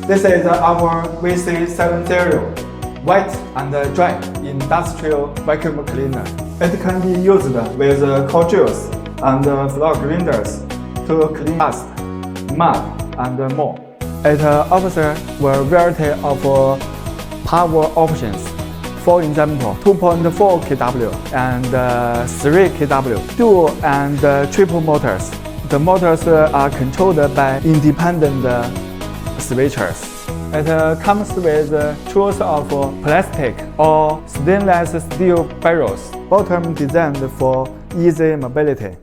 This is our VC70 wet and dry industrial vacuum cleaner. It can be used with cold drills and floor grinders to clean dust, mud, and more. It offers a variety of power options. For example, 2.4 kW and 3 kW, dual and triple motors. The motors are controlled by independent switchers. It comes with choice of plastic or stainless steel barrels, bottom designed for easy mobility.